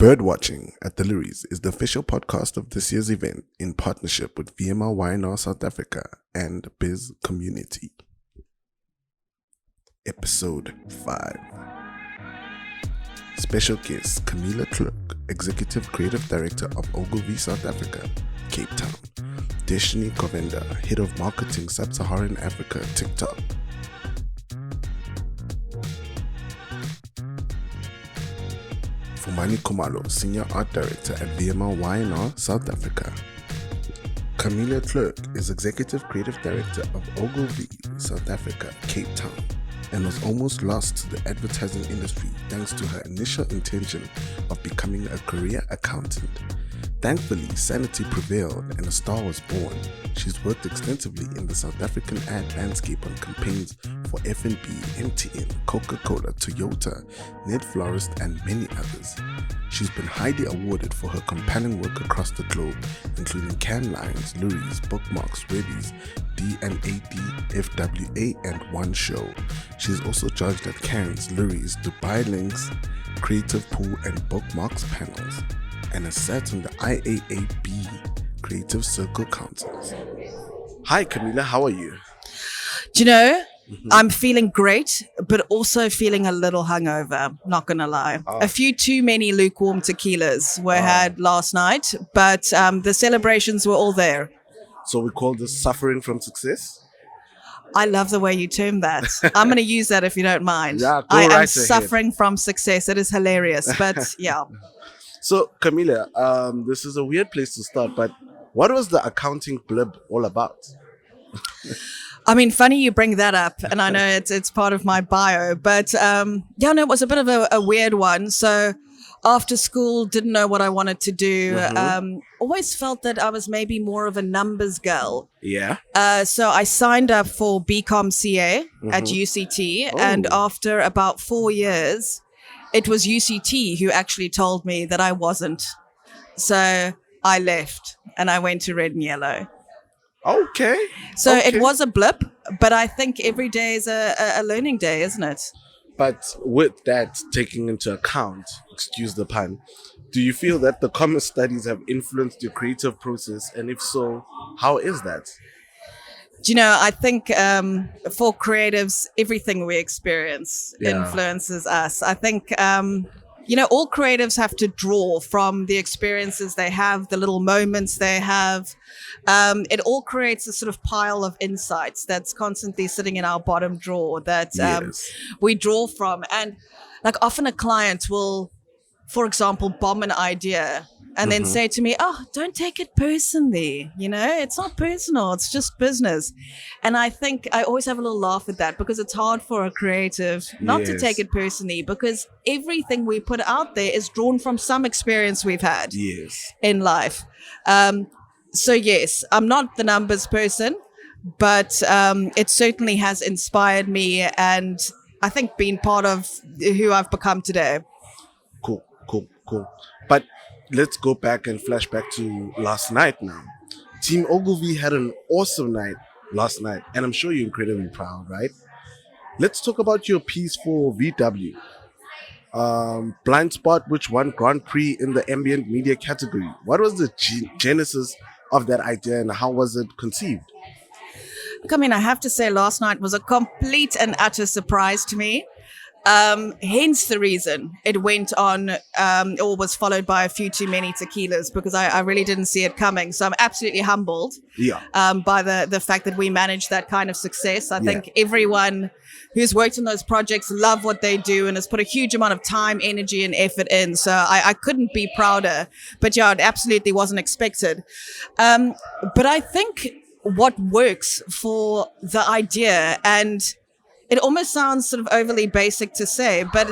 Birdwatching at the Luries is the official podcast of this year's event in partnership with VML YNR South Africa and Bizcommunity. Episode 5. Special guest Camilla, Clerke, Executive Creative Director of Ogilvy South Africa, Cape Town. Deshnie, Govender, Head of Marketing Sub-Saharan Africa, TikTok. Fumani Khumalo, Senior Art Director at VML YNR South Africa. Camilla Clerke is Executive Creative Director of Ogilvy South Africa, Cape Town, and was almost lost to the advertising industry thanks to her initial intention of becoming a career accountant. Thankfully, sanity prevailed and a star was born. She's worked extensively in the South African ad landscape on campaigns for F&B, MTN, Coca-Cola, Toyota, Ned Florist, and many others. She's been highly awarded for her compelling work across the globe, including Cannes Lions, Luries, Bookmarks, Webbies, D&AD, FWA, and One Show. She's also judged at Cannes, Luries, Dubai Links, Creative Pool, and Bookmarks panels, and has sat on the IAAB Creative Circle Councils. Hi Camilla, how are you? Do you know, I'm feeling great, but also feeling a little hungover, not gonna lie. A few too many lukewarm tequilas were had last night, but the celebrations were all there. So we call this suffering from success? I love the way you term that. I'm going to use that if you don't mind. Yeah, go I right am ahead. suffering from success. It is hilarious, but yeah. So Camilla, this is a weird place to start, but what was the accounting blip all about? I mean, funny you bring that up, and I know it's part of my bio, but it was a bit of a weird one. So after school, didn't know what I wanted to do. Always felt that I was maybe more of a numbers girl. Yeah. So I signed up for BCom at UCT, and after about 4 years, it was UCT who actually told me that I wasn't. So I left and I went to red and yellow. Okay. So it was a blip, but I think every day is a learning day, isn't it? But with that taking into account, excuse the pun, do you feel that the commerce studies have influenced your creative process? And if so, how is that? Do you know, I think for creatives, everything we experience influences us. I think, all creatives have to draw from the experiences they have, the little moments they have. It all creates a sort of pile of insights that's constantly sitting in our bottom drawer that we draw from. And like often a client will, for example, bomb an idea and then say to me, don't take it personally. It's not personal. It's just business. And I think I always have a little laugh at that because it's hard for a creative not to take it personally because everything we put out there is drawn from some experience we've had in life. So yes, I'm not the numbers person, but it certainly has inspired me and I think been part of who I've become today. Cool. But let's go back and flash back to last night now. Team Ogilvy had an awesome night last night, and I'm sure you're incredibly proud, right? Let's talk about your piece for VW. Blind Spot, which won Grand Prix in the ambient media category. What was the genesis of that idea and how was it conceived? Look, I mean, I have to say last night was a complete and utter surprise to me. Hence the reason it went on or was followed by a few too many tequilas because I really didn't see it coming. So I'm absolutely humbled by the fact that we managed that kind of success. I think everyone who's worked on those projects love what they do and has put a huge amount of time, energy and effort in. So I couldn't be prouder. But it absolutely wasn't expected. But I think what works for the idea, and it almost sounds sort of overly basic to say, but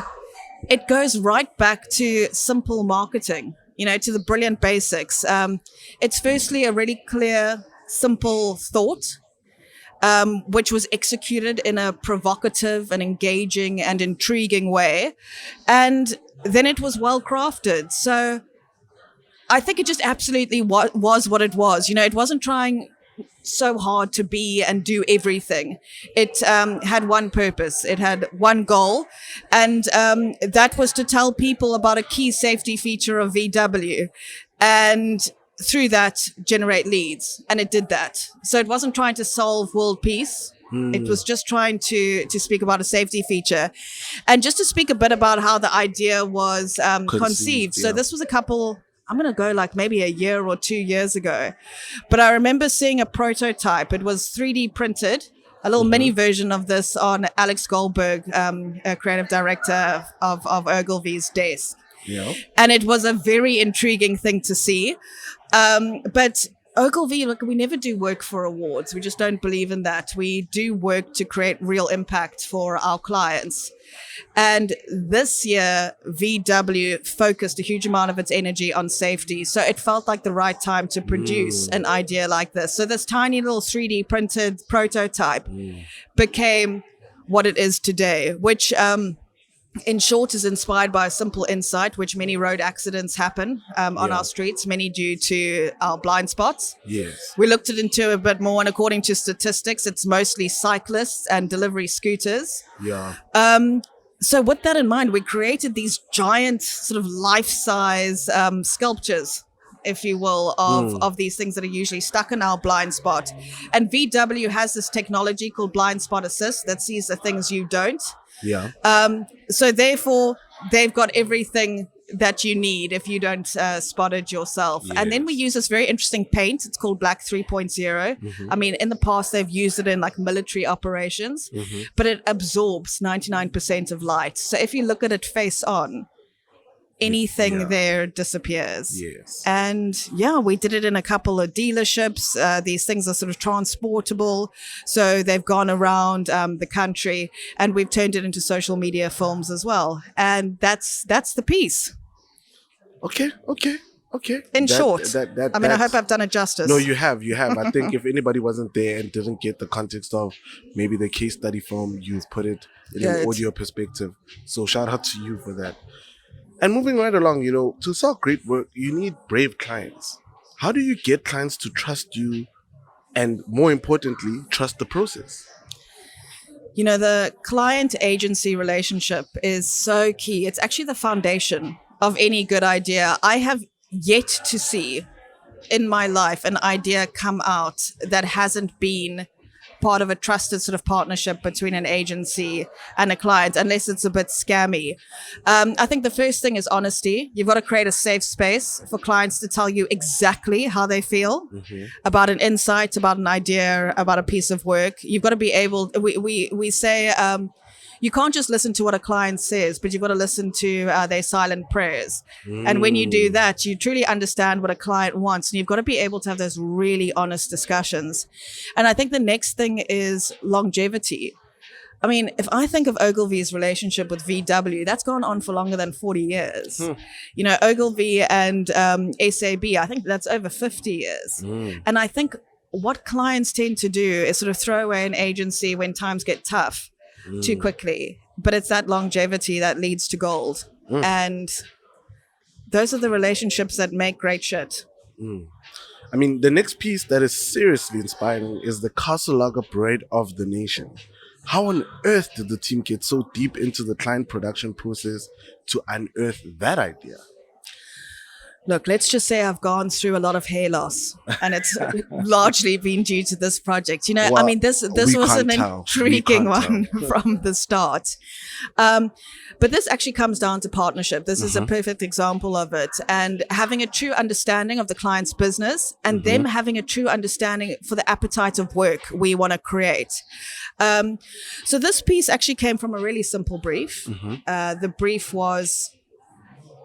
it goes right back to simple marketing, to the brilliant basics. It's firstly a really clear, simple thought, which was executed in a provocative and engaging and intriguing way. And then it was well crafted. So I think it just absolutely was what it was. It wasn't trying so hard to be and do everything. It had one purpose. It had one goal. And that was to tell people about a key safety feature of VW. And through that, generate leads. And it did that. So it wasn't trying to solve world peace. It was just trying to speak about a safety feature. And just to speak a bit about how the idea was conceived. So this was I'm going to go like maybe a year or 2 years ago. But I remember seeing a prototype. It was 3D printed, a little mini version of this on Alex Goldberg, a creative director of Ogilvy's desk. Yeah. And it was a very intriguing thing to see. But Ogilvy, look, we never do work for awards. We just don't believe in that. We do work to create real impact for our clients. And this year, VW focused a huge amount of its energy on safety. So it felt like the right time to produce an idea like this. So this tiny little 3D printed prototype became what it is today, which in short is inspired by a simple insight, which many road accidents happen on our streets, many due to our blind spots. Yes. We looked into a bit more, and according to statistics, it's mostly cyclists and delivery scooters. Yeah. So with that in mind, we created these giant sort of life-size sculptures, if you will, of these things that are usually stuck in our blind spot. And VW has this technology called blind spot assist that sees the things you don't. Yeah. So therefore, they've got everything that you need if you don't spot it yourself. Yes. And then we use this very interesting paint. It's called Black 3.0. I mean, in the past, they've used it in like military operations, but it absorbs 99% of light. So if you look at it face on, anything there disappears. Yes. And we did it in a couple of dealerships. These things are sort of transportable. So they've gone around the country, and we've turned it into social media films as well. And that's the piece. Okay. In short. I hope I've done it justice. No, you have. I think if anybody wasn't there and didn't get the context of maybe the case study film, you've put it in an audio perspective. So shout out to you for that. And moving right along, to sell great work, you need brave clients. How do you get clients to trust you and, more importantly, trust the process? The client-agency relationship is so key. It's actually the foundation of any good idea. I have yet to see in my life an idea come out that hasn't been part of a trusted sort of partnership between an agency and a client, unless it's a bit scammy. I think the first thing is honesty. You've got to create a safe space for clients to tell you exactly how they feel about an insight, about an idea, about a piece of work. You've got to be able, we say, you can't just listen to what a client says, but you've got to listen to their silent prayers. And when you do that, you truly understand what a client wants. And you've got to be able to have those really honest discussions. And I think the next thing is longevity. I mean, if I think of Ogilvy's relationship with VW, that's gone on for longer than 40 years. Ogilvy and SAB, I think that's over 50 years. And I think what clients tend to do is sort of throw away an agency when times get tough too quickly, but it's that longevity that leads to gold. And those are the relationships that make great shit. I mean, the next piece that is seriously inspiring is the Castle Lager Bread of the Nation. How on earth did the team get so deep into the client production process to unearth that idea? Look, let's just say I've gone through a lot of hair loss, and it's largely been due to this project. Well, I mean, this was an intriguing one from the start. But this actually comes down to partnership. This is a perfect example of it. And having a true understanding of the client's business, and them having a true understanding for the appetite of work we want to create. So this piece actually came from a really simple brief. The brief was,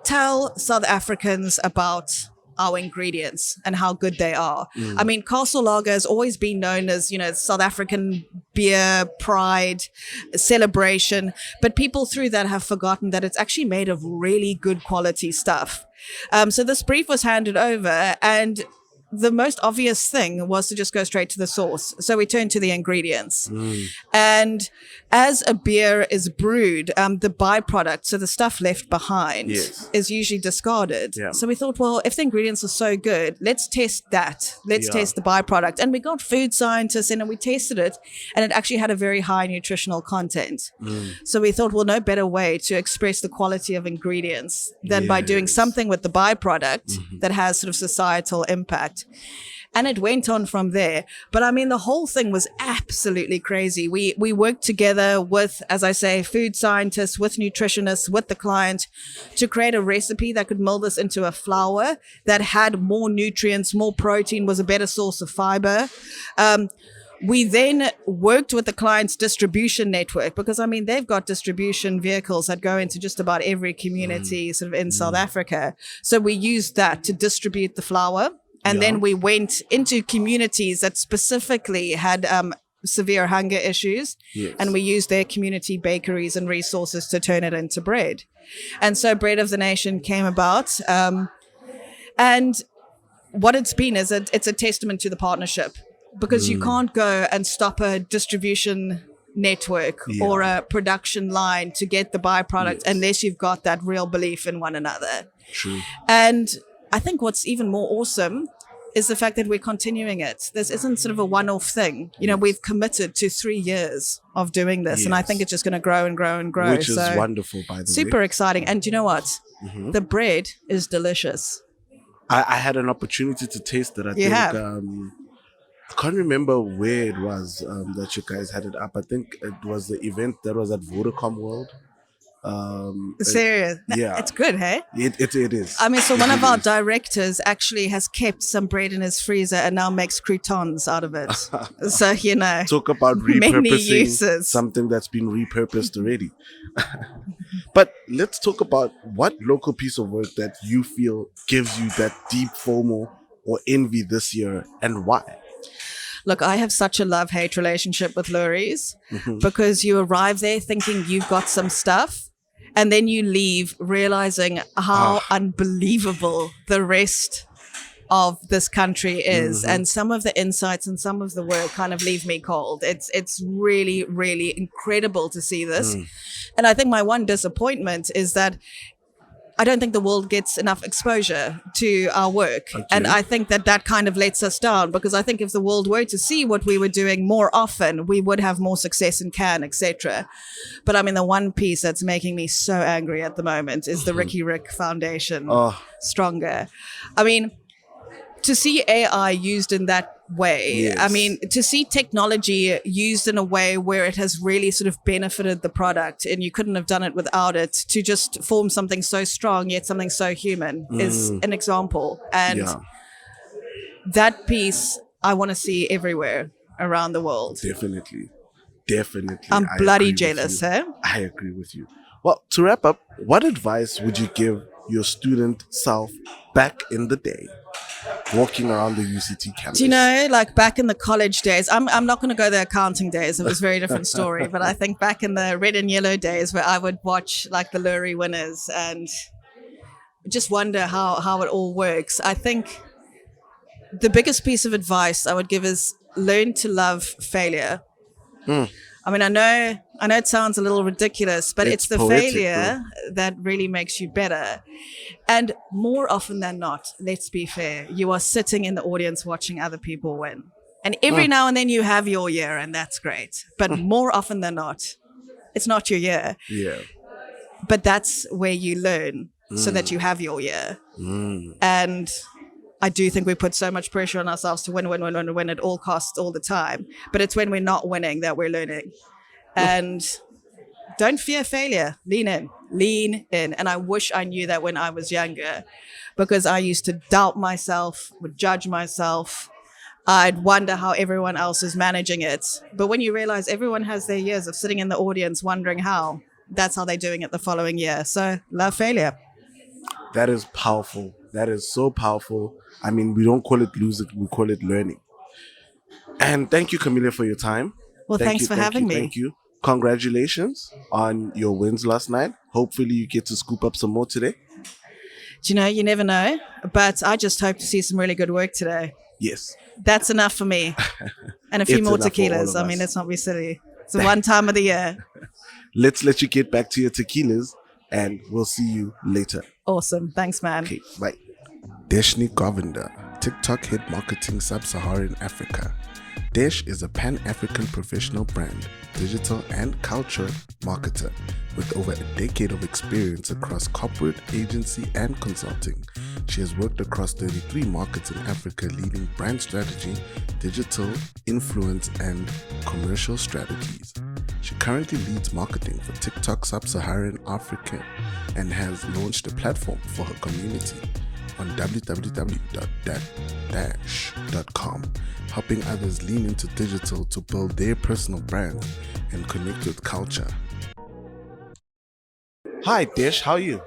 tell South Africans about our ingredients and how good they are. I mean, Castle Lager has always been known as, South African beer, pride, celebration. But people through that have forgotten that it's actually made of really good quality stuff. So this brief was handed over, and the most obvious thing was to just go straight to the source. So we turned to the ingredients. And as a beer is brewed, the byproduct, so the stuff left behind, is usually discarded. So we thought, well, if the ingredients are so good, let's test that. Let's test the byproduct. And we got food scientists in and we tested it, and it actually had a very high nutritional content. So we thought, well, no better way to express the quality of ingredients than by doing something with the byproduct that has sort of societal impact. And it went on from there. But I mean, the whole thing was absolutely crazy. We worked together with, as I say, food scientists, with nutritionists, with the client to create a recipe that could mold this into a flour that had more nutrients, more protein, was a better source of fiber. We then worked with the client's distribution network because, I mean, they've got distribution vehicles that go into just about every community sort of in South Africa. So we used that to distribute the flour. And then we went into communities that specifically had severe hunger issues. And we used their community bakeries and resources to turn it into bread. And so Bread of the Nation came about. And what it's been is it's a testament to the partnership. Because you can't go and stop a distribution network or a production line to get the byproduct unless you've got that real belief in one another. True. And I think what's even more awesome is the fact that we're continuing it. This isn't sort of a one-off thing. You know, we've committed to 3 years of doing this, and I think it's just going to grow and grow and grow. Which is wonderful, by the way. Super exciting. And you know what? The bread is delicious. I had an opportunity to taste it. I can't remember where it was that you guys had it up. I think it was the event that was at Vodacom World. Serious? It's good, hey? It is. I mean, so one of our directors actually has kept some bread in his freezer and now makes croutons out of it. So, you know. Talk about repurposing something that's been repurposed already. But let's talk about what local piece of work that you feel gives you that deep FOMO or envy this year, and why? Look, I have such a love-hate relationship with lorries because you arrive there thinking you've got some stuff and then you leave realizing how unbelievable the rest of this country is. And some of the insights and some of the work kind of leave me cold. It's really, really incredible to see this. And I think my one disappointment is that I don't think the world gets enough exposure to our work. And I think that kind of lets us down, because I think if the world were to see what we were doing more often, we would have more success in Cannes, etc. But I mean, the one piece that's making me so angry at the moment is the Ricky Rick Foundation, Stronger. I mean, to see AI used in that way, I mean, to see technology used in a way where it has really sort of benefited the product and you couldn't have done it without it, to just form something so strong yet something so human is an example. And that piece I want to see everywhere around the world. Definitely. I'm bloody jealous, eh? I agree with you. Well, to wrap up, what advice would you give your student self back in the day, walking around the UCT campus? Do you know, like back in the college days, I'm not going to go the accounting days. It was a very different story. But I think back in the red and yellow days where I would watch like the Lurie winners and just wonder how it all works. I think the biggest piece of advice I would give is learn to love failure. I mean, I know it sounds a little ridiculous, but it's the poetic, failure that really makes you better. And more often than not, let's be fair, you are sitting in the audience watching other people win. And every now and then you have your year, and that's great. But more often than not, it's not your year. Yeah. But that's where you learn so that you have your year. And I do think we put so much pressure on ourselves to win at all costs all the time. But it's when we're not winning that we're learning. And don't fear failure. Lean in. And I wish I knew that when I was younger, because I used to doubt myself, would judge myself. I'd wonder how everyone else is managing it. But when you realize everyone has their years of sitting in the audience wondering how, that's how they're doing it the following year. So love failure. That is powerful. That is so powerful. I mean, we don't call it losing, we call it learning. And thank you, Camilla, for your time. Well, thanks for having me. Thank you. Congratulations on your wins last night. Hopefully you get to scoop up some more today. Do you know, you never know. But I just hope to see some really good work today. Yes. That's enough for me. And a few It's more enough for all tequilas. of I us. mean, let's not be silly. It's the one time of the year. Let's let you get back to your tequilas, and we'll see you later. Awesome. Thanks, man. Okay, bye. Deshnie Govender, TikTok head marketing sub-Saharan Africa. Desh is a pan-African professional brand, digital and culture marketer with over a decade of experience across corporate, agency and consulting. She has worked across 33 markets in Africa leading brand strategy, digital, influence and commercial strategies. She currently leads marketing for TikTok Sub-Saharan Africa and has launched a platform for her community on www.dash.com, helping others lean into digital to build their personal brand and connect with culture. Hi, Desh, how are you?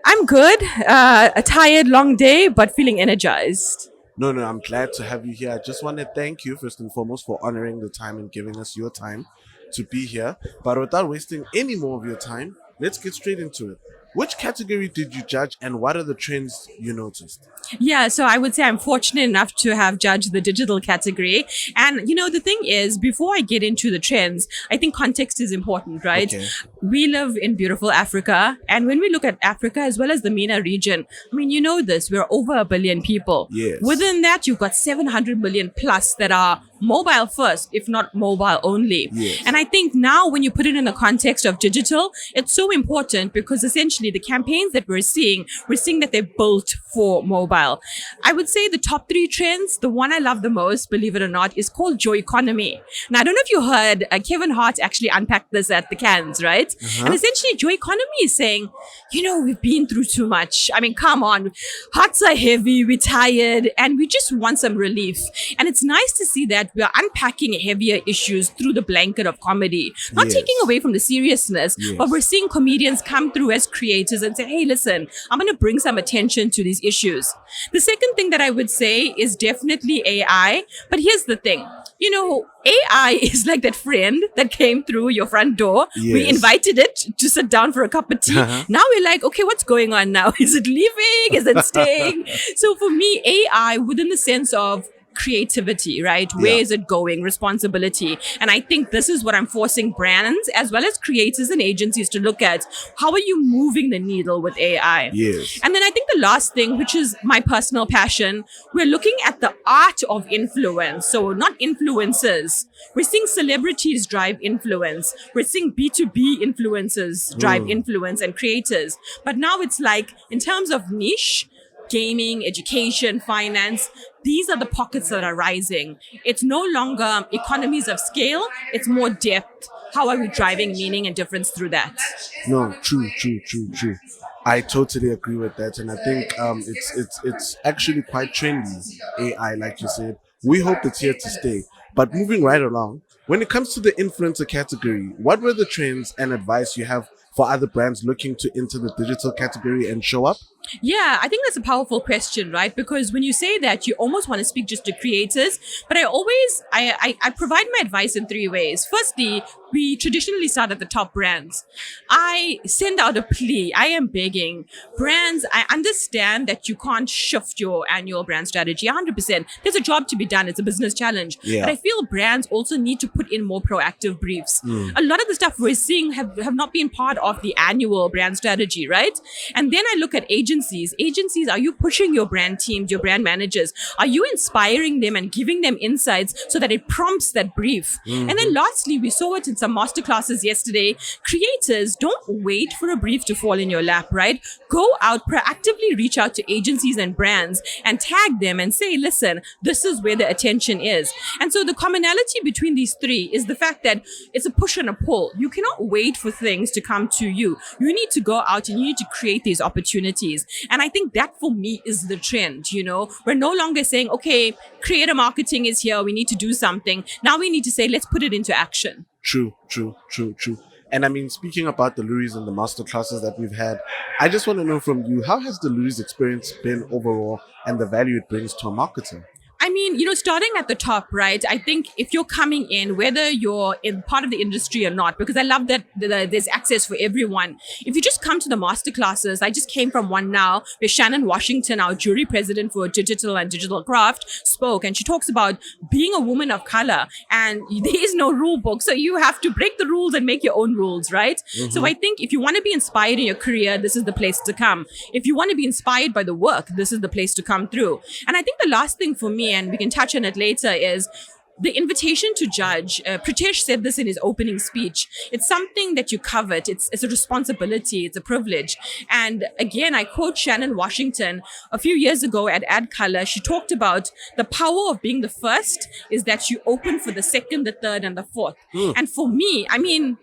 I'm good. A tired, long day, but feeling energized. No, I'm glad to have you here. I just want to thank you, first and foremost, for honoring the time and giving us your time to be here. But without wasting any more of your time, let's get straight into it. Which category did you judge and what are the trends you noticed? Yeah, so I would say I'm fortunate enough to have judged the digital category. And, the thing is, before I get into the trends, I think context is important, right? Okay. We live in beautiful Africa. And when we look at Africa as well as the MENA region, I mean, you know this, we're over 1 billion people. Yes. Within that, you've got 700 million plus that are mobile first, if not mobile only. Yes. And I think now when you put it in the context of digital, it's so important because essentially the campaigns that we're seeing that they're built for mobile. I would say the top 3 trends, the one I love the most, believe it or not, is called Joy Economy. Now, I don't know if you heard Kevin Hart actually unpacked this at the Cannes, right? And essentially Joy Economy is saying, we've been through too much. I mean, come on, hearts are heavy, we're tired, and we just want some relief. And it's nice to see that we are unpacking heavier issues through the blanket of comedy, not Yes. taking away from the seriousness, Yes. but we're seeing comedians come through as creators and say, hey, listen, I'm going to bring some attention to these issues. The second thing that I would say is definitely AI. But here's the thing. AI is like that friend that came through your front door. Yes. We invited it to sit down for a cup of tea. Now we're like, okay, what's going on now? Is it leaving? Is it staying? So for me, AI within the sense of creativity, right? Where is it going? Responsibility. And I think this is what I'm forcing brands as well as creators and agencies to look at. How are you moving the needle with AI? Yes. And then I think the last thing, which is my personal passion, we're looking at the art of influence. So not influencers. We're seeing celebrities drive influence. We're seeing B2B influencers drive influence and creators. But now it's like, in terms of niche, gaming, education, finance, these are the pockets that are rising. It's no longer economies of scale, it's more depth. How are we driving meaning and difference through that? No, true. I totally agree with that, and I think it's actually quite trendy. AI, like you said, we hope it's here to stay. But moving right along, when it comes to the influencer category, what were the trends and advice you have for other brands looking to enter the digital category and show up? Yeah, I think that's a powerful question, right? Because when you say that, you almost want to speak just to creators. But I provide my advice in 3 ways. Firstly, we traditionally start at the top brands. I send out a plea. I am begging brands. I understand that you can't shift your annual brand strategy 100%. There's a job to be done. It's a business challenge. Yeah. But I feel brands also need to put in more proactive briefs. A lot of the stuff we're seeing have not been part of the annual brand strategy, right? And then I look at agencies. Are you pushing your brand teams, your brand managers? Are you inspiring them and giving them insights so that it prompts that brief? And then lastly, we saw it in some masterclasses yesterday. Creators, don't wait for a brief to fall in your lap, right? Go out, proactively reach out to agencies and brands and tag them and say, listen, this is where the attention is. And so the commonality between these 3 is the fact that it's a push and a pull. You cannot wait for things to come to you. You need to go out and you need to create these opportunities. And I think that for me is the trend, We're no longer saying, okay, creator marketing is here. We need to do something. Now we need to say, let's put it into action. True. And I mean, speaking about the Luries and the masterclasses that we've had, I just want to know from you, how has the Luries experience been overall and the value it brings to a marketer? I mean, starting at the top, right? I think if you're coming in, whether you're in part of the industry or not, because I love that there's access for everyone. If you just come to the masterclasses, I just came from one now where Shannon Washington, our jury president for digital and digital craft, spoke, and she talks about being a woman of color, and there is no rule book. So you have to break the rules and make your own rules, right? So I think if you want to be inspired in your career, this is the place to come. If you want to be inspired by the work, this is the place to come through. And I think the last thing for me, and we can touch on it later, is the invitation to judge. Pritesh said this in his opening speech. It's something that you covet. It's a responsibility. It's a privilege. And again, I quote Shannon Washington a few years ago at Ad Color. She talked about the power of being the first is that you open for the second, the third, and the fourth. And for me, I mean,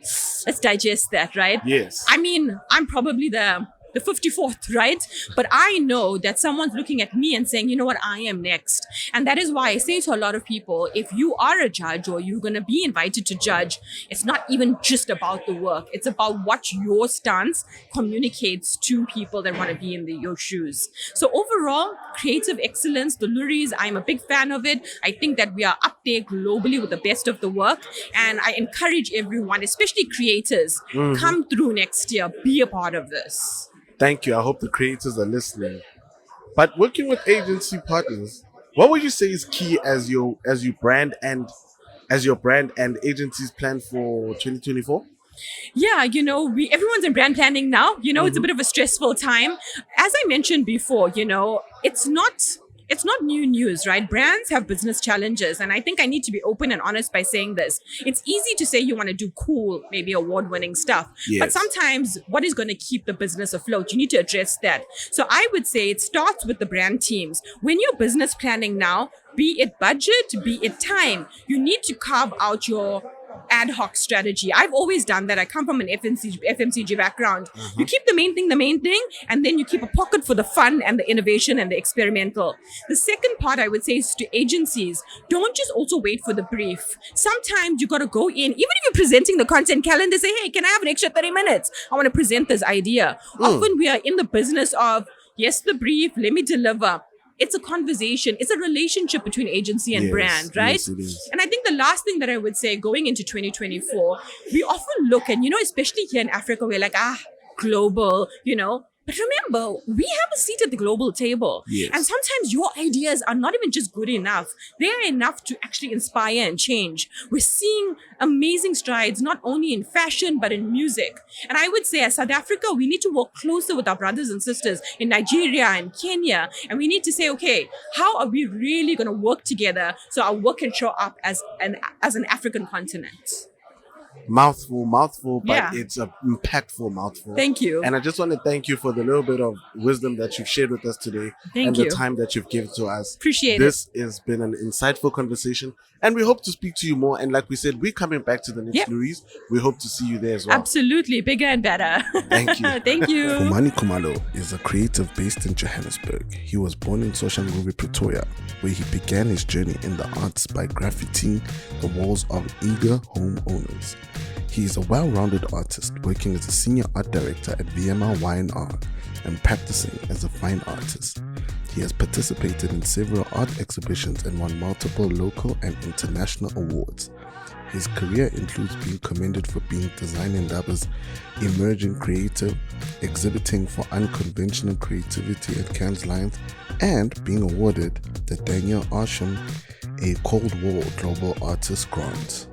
let's digest that, right? Yes. I mean, I'm probably the 54th, right? But I know that someone's looking at me and saying, you know what, I am next. And that is why I say to a lot of people, if you are a judge or you're going to be invited to judge, it's not even just about the work. It's about what your stance communicates to people that want to be in your shoes. So overall, creative excellence, the Luries, I'm a big fan of it. I think that we are up there globally with the best of the work. And I encourage everyone, especially creators, come through next year, be a part of this. Thank you. I hope the creators are listening. But working with agency partners, what would you say is key as your brand and agencies plan for 2024? Yeah, everyone's in brand planning now. It's a bit of a stressful time. As I mentioned before, it's not new news, right? Brands have business challenges. And I think I need to be open and honest by saying this. It's easy to say you want to do cool, maybe award-winning stuff. Yes. But sometimes what is going to keep the business afloat? You need to address that. So I would say it starts with the brand teams. When you're business planning now, be it budget, be it time, you need to carve out your ad hoc strategy. I've always done that. I come from an FMCG background. You keep the main thing, and then you keep a pocket for the fun and the innovation and the experimental. The second part I would say is to agencies. Don't just also wait for the brief. Sometimes you got to go in, even if you're presenting the content calendar, say, hey, can I have an extra 30 minutes? I want to present this idea. Often we are in the business of, yes, the brief, let me deliver. It's a conversation. It's a relationship between agency and brand, right? Yes, it is. And I think the last thing that I would say going into 2024, we often look and, especially here in Africa, we're like, global, But remember, we have a seat at the global table. Yes. And sometimes your ideas are not even just good enough. They are enough to actually inspire and change. We're seeing amazing strides, not only in fashion, but in music. And I would say as South Africa, we need to work closer with our brothers and sisters in Nigeria and Kenya. And we need to say, okay, how are we really going to work together so our work can show up as an African continent? Mouthful, but Yeah. it's an impactful mouthful. Thank you. And I just want to thank you for the little bit of wisdom that you've shared with us today and you. the time that you've given to us. Appreciate This has been an insightful conversation, and we hope to speak to you more. And like we said, we're coming back to the next Luries. We hope to see you there as well. Absolutely. Bigger and better. Thank you. Thank you. Fumani Khumalo is a creative based in Johannesburg. He was born in Soshanguve, Pretoria, where he began his journey in the arts by graffitiing the walls of eager homeowners. He is a well-rounded artist, working as a senior art director at VML Y&R and practicing as a fine artist. He has participated in several art exhibitions and won multiple local and international awards. His career includes being commended for being Design Indaba's emerging creative, exhibiting for unconventional creativity at Cannes Lions, and being awarded the Daniel Arsham a Cold War Global Artist Grant.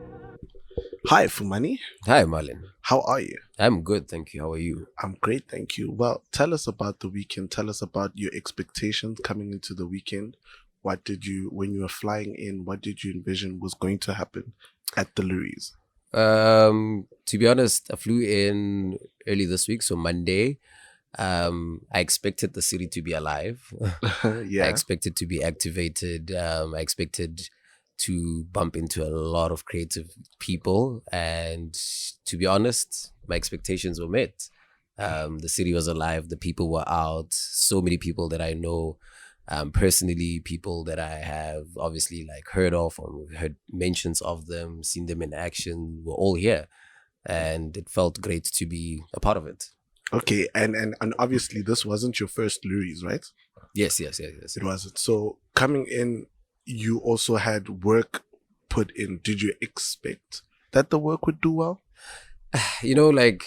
Hi, Fumani. Hi, Marlon. How are you? I'm good, thank you. How are you? I'm great, thank you. Well, tell us about the weekend. Tell us about your expectations coming into the weekend. When you were flying in, what did you envision was going to happen at the Luries? To be honest, I flew in early this week, so Monday. I expected the city to be alive. Yeah. I expected to be activated. I expected to bump into a lot of creative people, and to be honest, my expectations were met. The city was alive, the people were out, so many people that I know personally, people that I have obviously heard of or heard mentions of them, seen them in action, were all here, and it felt great to be a part of it. Okay, and obviously this wasn't your first Luries, right? Yes. It wasn't. So coming in, you also had work put in, did you expect that the work would do well? Like,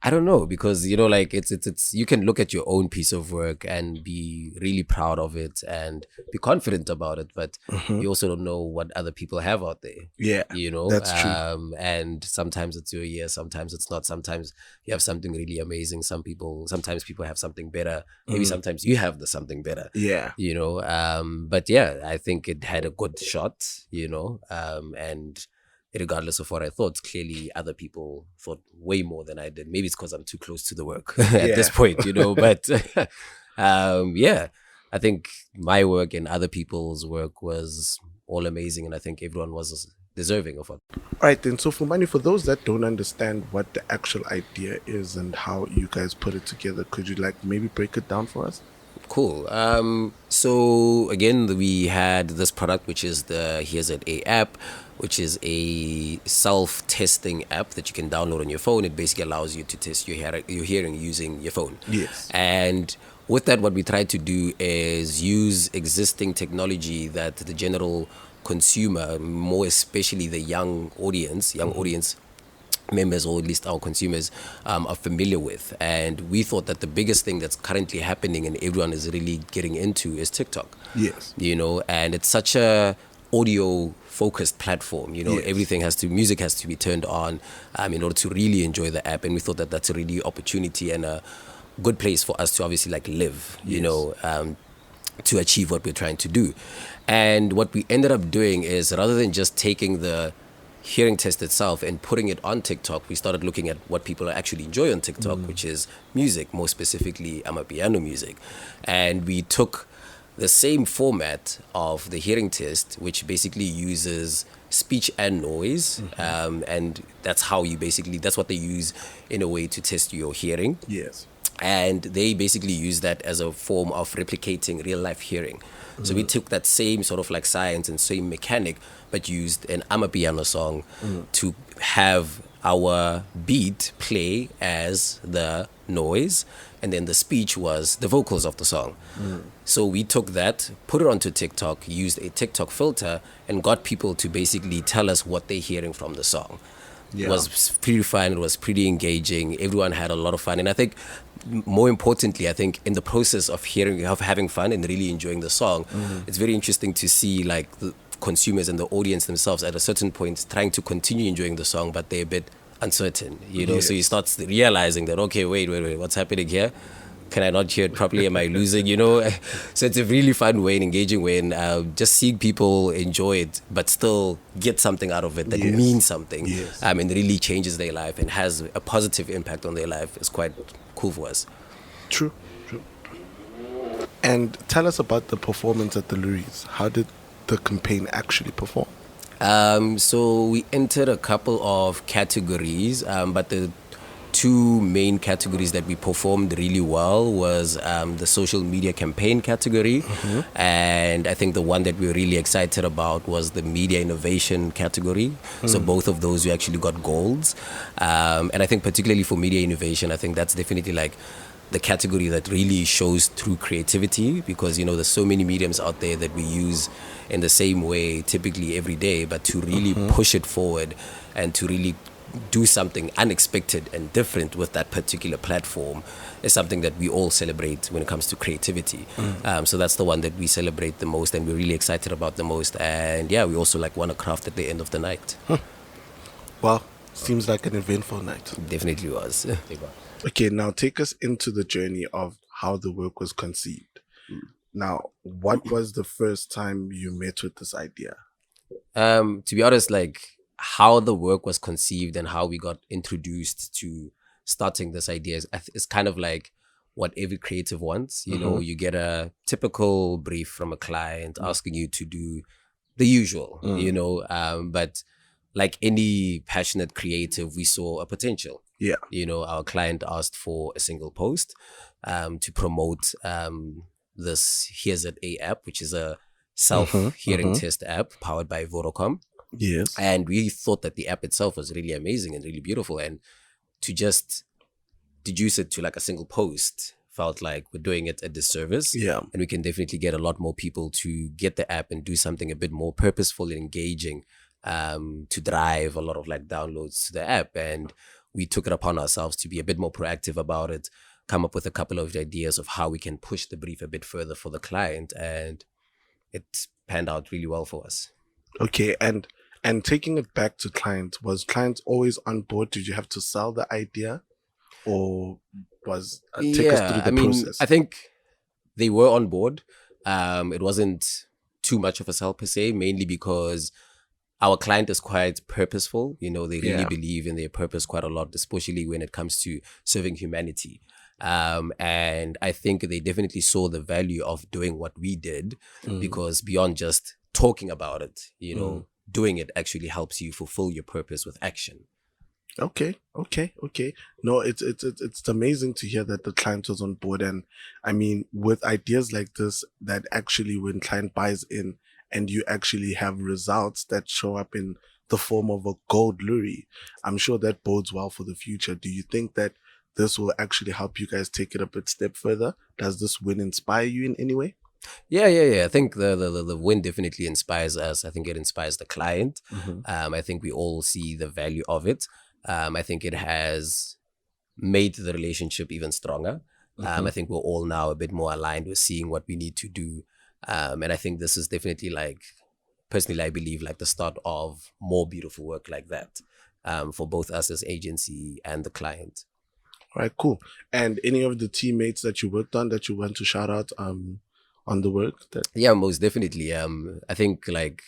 I don't know, because like it's you can look at your own piece of work and be really proud of it and be confident about it, but you also don't know what other people have out there. Yeah, that's true. And sometimes it's your year, sometimes it's not. Sometimes you have something really amazing. Sometimes people have something better. Maybe sometimes you have something better. Yeah, But yeah, I think it had a good shot. And regardless of what I thought, clearly other people thought way more than I did. Maybe it's because I'm too close to the work at this point, But yeah, I think my work and other people's work was all amazing, and I think everyone was deserving of it. All right, then. So, Fumani, for those that don't understand what the actual idea is and how you guys put it together, could you maybe break it down for us? Cool. So again, we had this product, which is the Here's It A app, which is a self-testing app that you can download on your phone. It basically allows you to test your hearing using your phone. Yes. And with that, what we try to do is use existing technology that the general consumer, more especially the young audience members, or at least our consumers, are familiar with. And we thought that the biggest thing that's currently happening and everyone is really getting into is TikTok. Yes. And it's such a audio focused platform. Yes. Music has to be turned on in order to really enjoy the app. And we thought that that's a really opportunity and a good place for us to obviously live, to achieve what we're trying to do. And what we ended up doing is, rather than just taking the hearing test itself and putting it on TikTok, we started looking at what people actually enjoy on TikTok, which is music, more specifically Amapiano music. And we took the same format of the hearing test, which basically uses speech and noise, and that's what they use in a way to test your hearing. Yes. And they basically use that as a form of replicating real life hearing. So we took that same sort of science and same mechanic, but used an Amapiano song to have our beat play as the noise, and then the speech was the vocals of the song. So we took that, put it onto TikTok, used a TikTok filter, and got people to basically tell us what they're hearing from the song. Yeah. It was pretty fun. It was pretty engaging. Everyone had a lot of fun. And I think, more importantly, in the process of having fun and really enjoying the song, it's very interesting to see the consumers and the audience themselves at a certain point trying to continue enjoying the song, but they're a bit uncertain, Yes. So you start realizing that, okay, wait, what's happening here? Can I not hear it properly? Am I losing, So it's a really fun way and engaging way, and just seeing people enjoy it, but still get something out of it that means something, and really changes their life and has a positive impact on their life is quite cool for us. True. And tell us about the performance at the Louis. How did the campaign actually perform? So we entered a couple of categories, but the two main categories that we performed really well was the social media campaign category, and I think the one that we were really excited about was the media innovation category. So both of those we actually got golds, and I think particularly for media innovation, I think that's definitely the category that really shows true creativity, because there's so many mediums out there that we use in the same way typically every day, but to really push it forward and to really do something unexpected and different with that particular platform is something that we all celebrate when it comes to creativity. So that's the one that we celebrate the most and we're really excited about the most. And yeah, we also won a craft at the end of the night. Well, seems like an eventful night. Definitely was. Okay, now take us into the journey of how the work was conceived. Now, what was the first time you met with this idea? To be honest, how the work was conceived and how we got introduced to starting this idea is kind of what every creative wants. You get a typical brief from a client asking you to do the usual, but like any passionate creative, we saw a potential. Yeah. Our client asked for a single post to promote this Here's It A app, which is a self-hearing test app powered by Vodacom. Yes. And we thought that the app itself was really amazing and really beautiful. And to just deduce it to a single post felt like we're doing it a disservice. Yeah. And we can definitely get a lot more people to get the app and do something a bit more purposeful and engaging, to drive a lot of like downloads to the app. And we took it upon ourselves to be a bit more proactive about it, come up with a couple of ideas of how we can push the brief a bit further for the client. And it panned out really well for us. Okay, and taking it back to clients, was clients always on board? Did you have to sell the idea, or was take us through the process? I think they were on board. It wasn't too much of a sell per se, mainly because our client is quite purposeful. You know, they really believe in their purpose quite a lot, especially when it comes to serving humanity. And I think they definitely saw the value of doing what we did, because beyond just talking about it, you know, doing it actually helps you fulfill your purpose with action. Okay. No, it's amazing to hear that the client was on board. And I mean, with ideas like this, that actually when client buys in and you actually have results that show up in the form of a gold lorry, I'm sure that bodes well for the future. Do you think that this will actually help you guys take it a bit step further? Does this win inspire you in any way? Yeah. I think the win definitely inspires us. I think it inspires the client. I think we all see the value of it. I think it has made the relationship even stronger. I think we're all now a bit more aligned with seeing what we need to do. And I think this is definitely, like, personally, I believe, like the start of more beautiful work like that, for both us as agency and the client. All right, cool. And any of the teammates that you worked on that you want to shout out on the work? Yeah, most definitely. I think, like,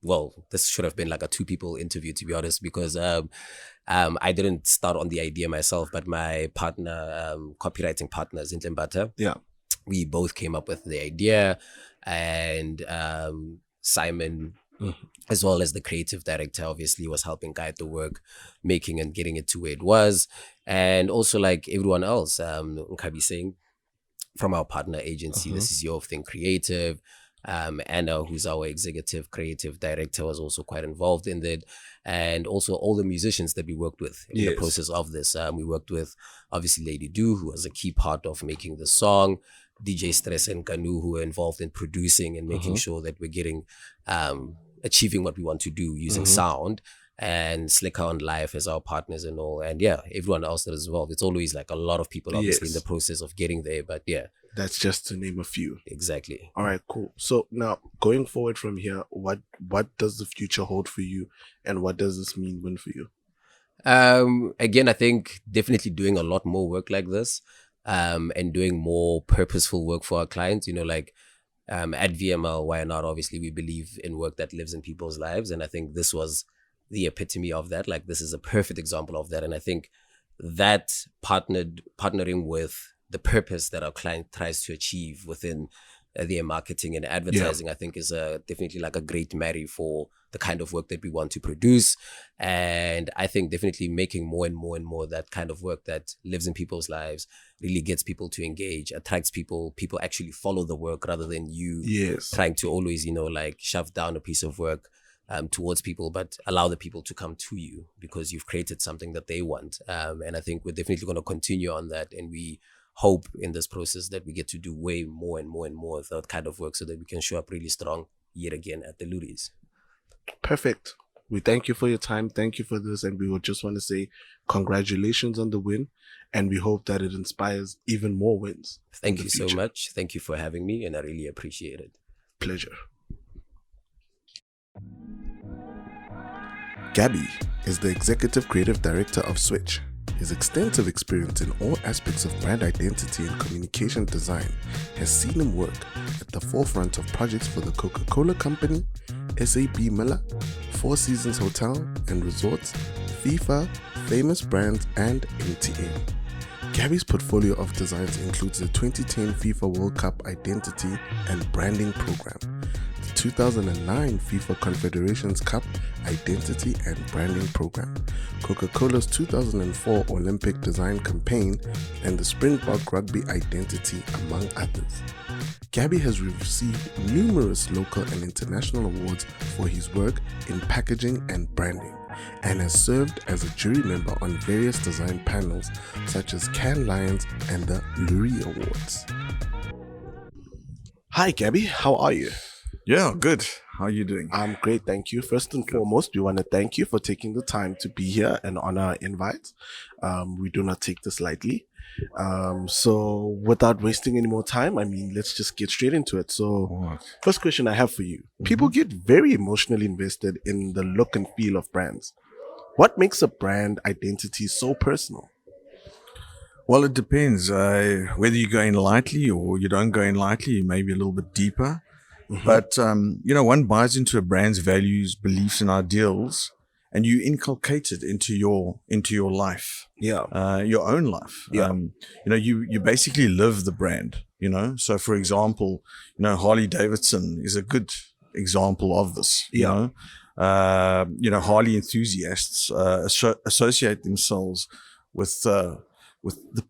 well, this should have been like a 2 people interview, to be honest, because I didn't start on the idea myself, but my partner, copywriting partner, Zintlembata, we both came up with the idea, and Simon, as well as the creative director, obviously was helping guide the work, making and getting it to where it was. And also, like everyone else, Gaby saying, from our partner agency, This Is Your Thing Creative. Anna, who's our executive creative director, was also quite involved in it. And also all the musicians that we worked with in the process of this. We worked with, obviously, Lady Do, who was a key part of making the song, DJ Stress and Kanu, who were involved in producing and making sure that we're getting, achieving what we want to do using sound, and Slicker on Life as our partners and all. And yeah, everyone else that is involved. It's always like a lot of people, obviously, in the process of getting there. But yeah. That's just to name a few. Exactly. All right, cool. So now going forward from here, what does the future hold for you, and what does this mean for you? Again, I think definitely doing a lot more work like this, and doing more purposeful work for our clients. You know, like at VML, why not? Obviously, we believe in work that lives in people's lives, and I think this was the epitome of that. Like, this is a perfect example of that. And I think that partnering with the purpose that our client tries to achieve within their marketing and advertising, I think is definitely like a great marry for the kind of work that we want to produce. And I think definitely making more and more that kind of work that lives in people's lives really gets people to engage, attracts people actually follow the work rather than you trying to always, you know, like shove down a piece of work towards people, but allow the people to come to you because you've created something that they want. And I think we're definitely going to continue on that, and we hope in this process that we get to do way more and more of that kind of work so that we can show up really strong yet again at the Luris. Perfect. We thank you for your time. Thank you for this. And we would just want to say congratulations on the win. And we hope that it inspires even more wins. Thank you so much. Thank you for having me. And I really appreciate it. Pleasure. Gaby is the Executive Creative Director of Switch. His extensive experience in all aspects of brand identity and communication design has seen him work at the forefront of projects for the Coca-Cola Company, SAB Miller, Four Seasons Hotel and Resorts, FIFA, Famous Brands, and MTN. Gaby's portfolio of designs includes the 2010 FIFA World Cup Identity and Branding Program, the 2009 FIFA Confederations Cup Identity and Branding Program, Coca-Cola's 2004 Olympic Design Campaign, and the Springbok Rugby Identity, among others. Gaby has received numerous local and international awards for his work in packaging and branding. and has served as a jury member on various design panels such as Cannes Lions and the Lurie Awards. Hi Gaby, how are you? Yeah, good. How are you doing? I'm great, thank you. First and foremost, we want to thank you for taking the time to be here and honor our invite. We do not take this lightly. So without wasting any more time, let's just get straight into it. So first question I have for you. People get very emotionally invested in the look and feel of brands. What makes a brand identity so personal? Well, it depends. Whether you go in lightly or you don't go in lightly, maybe a little bit deeper. But, one buys into a brand's values, beliefs, and ideals, and you inculcate it into your life. Yeah. Your own life. Yeah. You basically live the brand, So, for example, Harley Davidson is a good example of this. Yeah. Harley enthusiasts associate themselves with the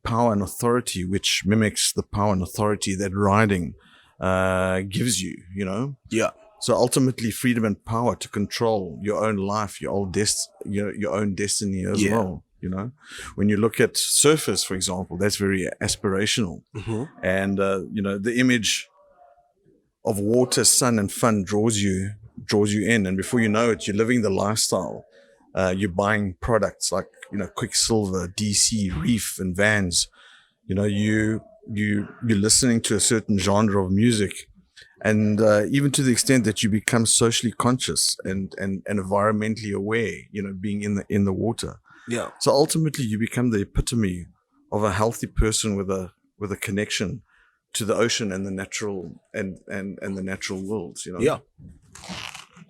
power and authority, which mimics the power and authority that riding gives you, Yeah. So ultimately, freedom and power to control your own life, your own destiny as well. When you look at surfers, for example, that's very aspirational, and the image of water, sun, and fun draws you in, and before you know it, you're living the lifestyle. You're buying products like Quicksilver, DC, Reef, and Vans. You're listening to a certain genre of music, and even to the extent that you become socially conscious and environmentally aware, being in the water. Yeah. So ultimately you become the epitome of a healthy person with a connection to the ocean and the natural and the natural worlds, Yeah.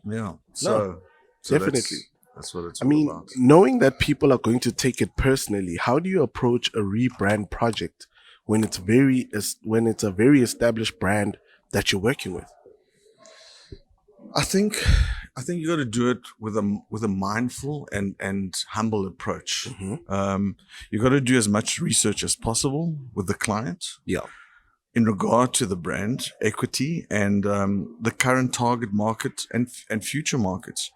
Yeah. So definitely. That's what it's all about. Knowing that people are going to take it personally, how do you approach a rebrand project when it's a very established brand that you're working with? I think you got to do it with a mindful and humble approach. You got to do as much research as possible with the client. Yeah. In regard to the brand equity and the current target market and future markets.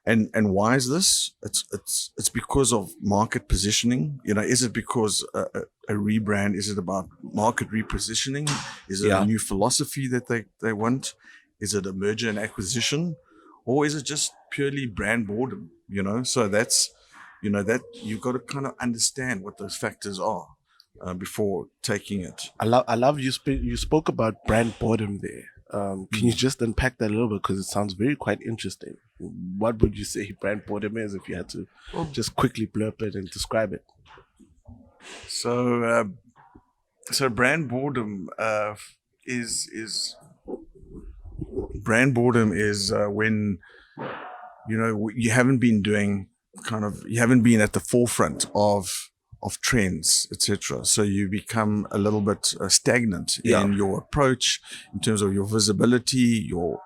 And why is this? It's because of market positioning. Is it because a rebrand? Is it about market repositioning? Is it a new philosophy that they want? Is it a merger and acquisition? Or is it just purely brand boredom? So that's, that you've got to kind of understand what those factors are before taking it. I love you spoke about brand boredom there. Can you just unpack that a little bit, because it sounds quite interesting? What would you say brand boredom is, if you had to just quickly blurb it and describe it? So brand boredom is when you haven't been at the forefront of trends, etc. So you become a little bit stagnant in your approach, in terms of your visibility, your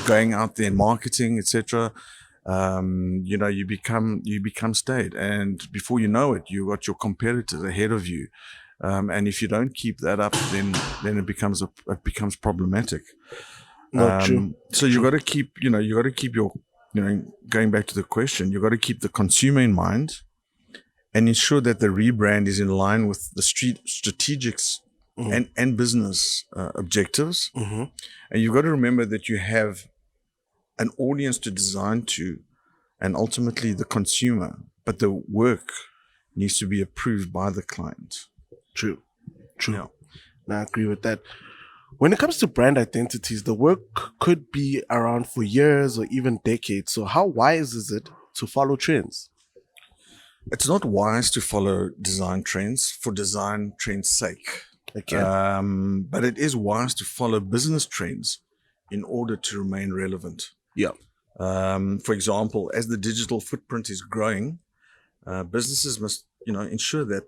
going out there and marketing, etc. You become staid, and before you know it, you got your competitors ahead of you, and if you don't keep that up, then it becomes problematic. True. So you got to keep your going back to the question, you got to keep the consumer in mind, and ensure that the rebrand is in line with the strategics and business objectives. And you've got to remember that you have an audience to design to, and ultimately the consumer, but the work needs to be approved by the client. True. Yeah. I agree with that. When it comes to brand identities, the work could be around for years or even decades. So how wise is it to follow trends? It's not wise to follow design trends for design trends' sake. Okay. But it is wise to follow business trends in order to remain relevant. Yeah. For example, as the digital footprint is growing, businesses must, ensure that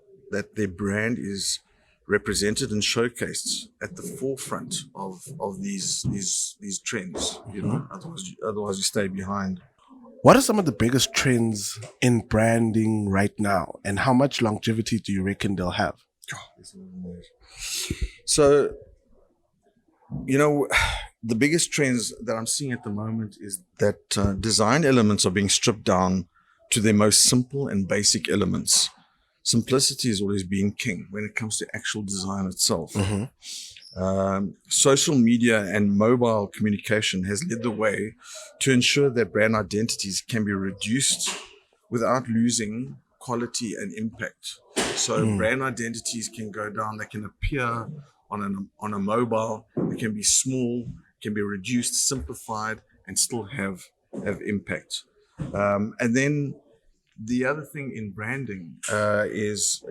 their brand is represented and showcased at the forefront of these trends. Otherwise you stay behind. What are some of the biggest trends in branding right now, and how much longevity do you reckon they'll have? So, the biggest trends that I'm seeing at the moment is that design elements are being stripped down to their most simple and basic elements. Simplicity has always been king when it comes to actual design itself. Social media and mobile communication has led the way to ensure that brand identities can be reduced without losing quality and impact. So brand identities can go down, they can appear on a mobile, they can be small, can be reduced, simplified, and still have impact. And then the other thing in branding is,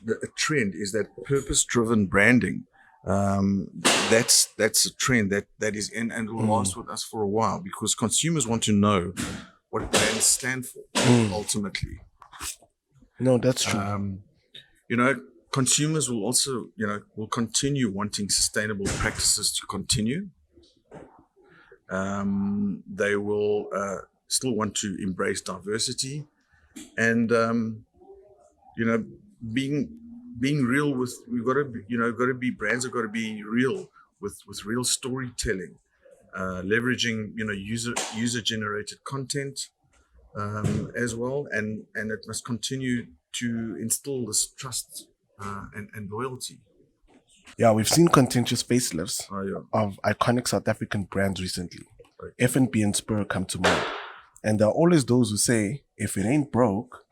a trend is that purpose-driven branding. That's a trend that is in and will last with us for a while, because consumers want to know what brands stand for ultimately. No, that's true. Consumers will also, will continue wanting sustainable practices to continue. They will still want to embrace diversity, and being real with, we've got to be, brands have got to be real with real storytelling, leveraging user generated content as well, and it must continue to instill this trust and loyalty. Yeah, we've seen contentious facelifts Yeah. of iconic South African brands recently. F&B and Spur come to mind. And there are always those who say, if it ain't broke,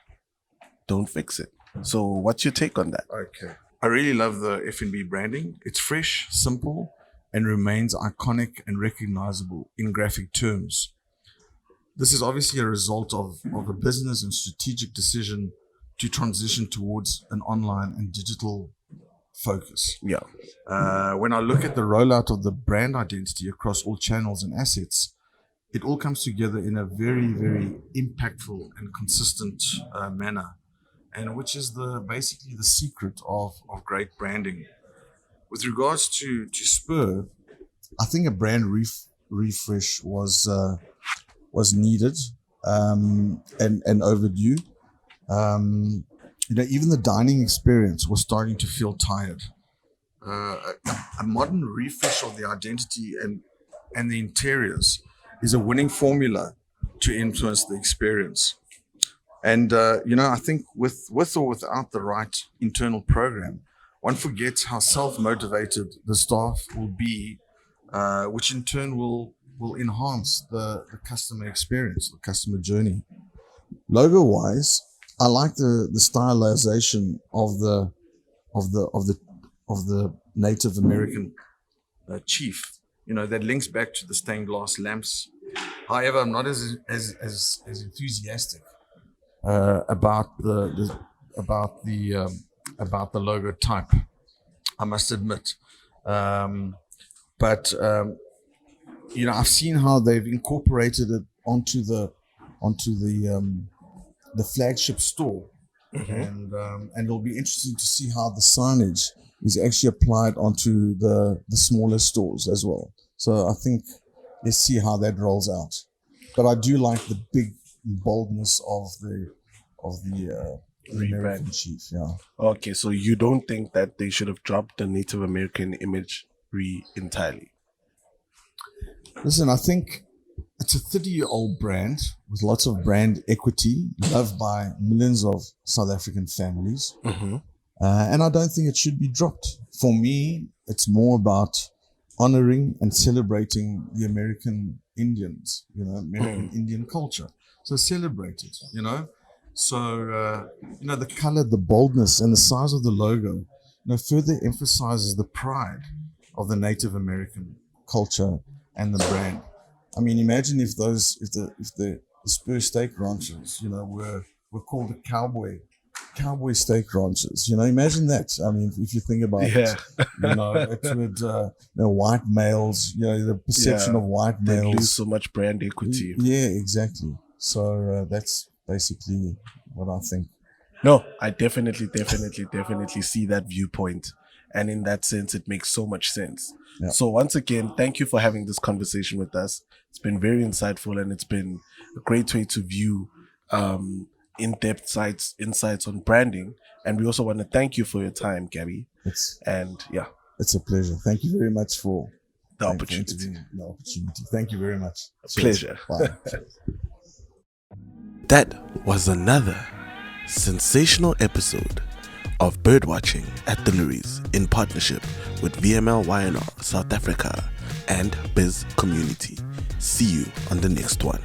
don't fix it. So what's your take on that? Okay. I really love the F&B branding. It's fresh, simple, and remains iconic and recognizable in graphic terms. This is obviously a result of a business and strategic decision to transition towards an online and digital focus. Yeah. When I look at the rollout of the brand identity across all channels and assets, it all comes together in a very, very impactful and consistent manner, and which is basically the secret of great branding. With regards to Spur, I think a brand refresh was needed and overdue. Even the dining experience was starting to feel tired. A modern refresh of the identity and the interiors is a winning formula to influence the experience. And, I think with or without the right internal program, one forgets how self-motivated the staff will be, which in turn will enhance the customer experience, the customer journey. Logo-wise, I like the stylization of the Native American chief. That links back to the stained glass lamps. However, I'm not as enthusiastic about the logo type, I must admit. But I've seen how they've incorporated it onto the flagship store, and it'll be interesting to see how the signage is actually applied onto the smaller stores as well. So I think let's see how that rolls out. But I do like the big boldness of the American chief. Yeah. Okay, so you don't think that they should have dropped the Native American imagery entirely? Listen, I think it's a 30-year-old brand with lots of brand equity, loved by millions of South African families. And I don't think it should be dropped. For me, it's more about honoring and celebrating the American Indians, American Indian culture. So celebrate it, So, the color, the boldness, and the size of the logo, further emphasizes the pride of the Native American culture and the brand. I mean, imagine if the Spur steak ranches, were called a cowboy steak ranches. Imagine that. I mean, if you think about it, it would, white males, the perception of white males. They lose so much brand equity. Yeah, exactly. So that's basically what I think. No, I definitely see that viewpoint. And in that sense, it makes so much sense. Yeah. So once again, thank you for having this conversation with us. It's been very insightful, and it's been a great way to view in-depth insights on branding. And we also want to thank you for your time, Gaby. It's a pleasure. Thank you very much for the opportunity. Thank you very much. Pleasure. Bye. That was another sensational episode of Birdwatching at the Luries in partnership with VML YNR South Africa and Bizcommunity. See you on the next one.